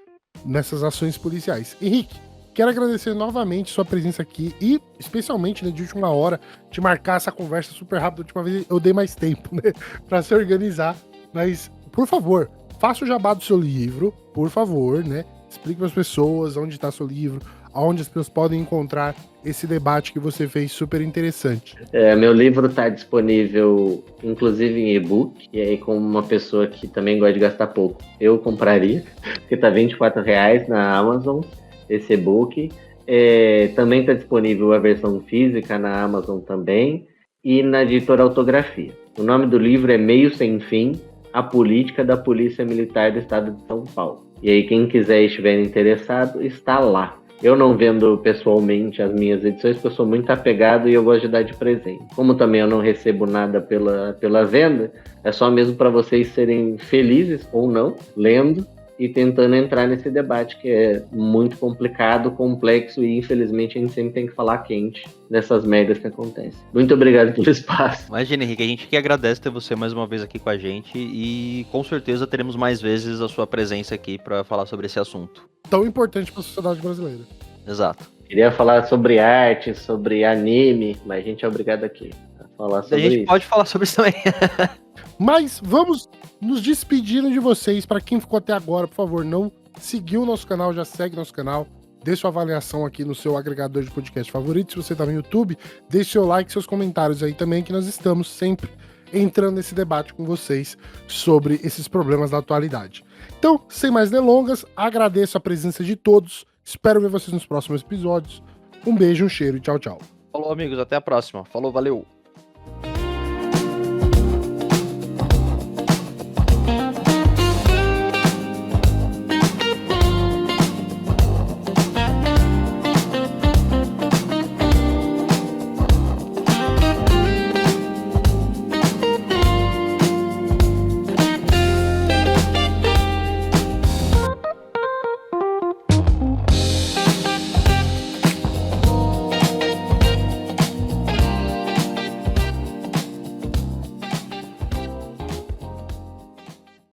Nessas ações policiais. Henrique, quero agradecer novamente sua presença aqui e, especialmente, né, de última hora, de marcar essa conversa super rápida. A última vez eu dei mais tempo, né, para se organizar. Mas, por favor, faça o jabá do seu livro, por favor, né? Explique para as pessoas onde está seu livro, aonde as pessoas podem encontrar esse debate que você fez super interessante. Meu livro está disponível, inclusive em e-book, e aí como uma pessoa que também gosta de gastar pouco, eu compraria, porque está R$24 na Amazon, esse e-book. Também está disponível a versão física na Amazon também, e na editora Autografia. O nome do livro é Meio Sem Fim, a política da Polícia Militar do Estado de São Paulo. E aí, quem quiser e estiver interessado, está lá. Eu não vendo pessoalmente as minhas edições, porque eu sou muito apegado e eu gosto de dar de presente. Como também eu não recebo nada pela venda, é só mesmo para vocês serem felizes, ou não, lendo e tentando entrar nesse debate que é muito complicado, complexo e infelizmente a gente sempre tem que falar quente nessas merdas que acontecem. Muito obrigado pelo espaço. Imagina, Henrique, a gente que agradece ter você mais uma vez aqui com a gente e com certeza teremos mais vezes a sua presença aqui para falar sobre esse assunto. Tão importante para a sociedade brasileira. Exato. Queria falar sobre arte, sobre anime, mas a gente é obrigado aqui a falar sobre isso. A gente pode falar sobre isso também. Mas vamos nos despedindo de vocês. Para quem ficou até agora, por favor, não seguiu o nosso canal, já segue nosso canal. Deixe sua avaliação aqui no seu agregador de podcast favorito. Se você tá no YouTube, deixe seu like, seus comentários aí também, que nós estamos sempre entrando nesse debate com vocês sobre esses problemas da atualidade. Então, sem mais delongas, agradeço a presença de todos, espero ver vocês nos próximos episódios. Um beijo, um cheiro e tchau, tchau. Falou, amigos, até a próxima. Falou, valeu.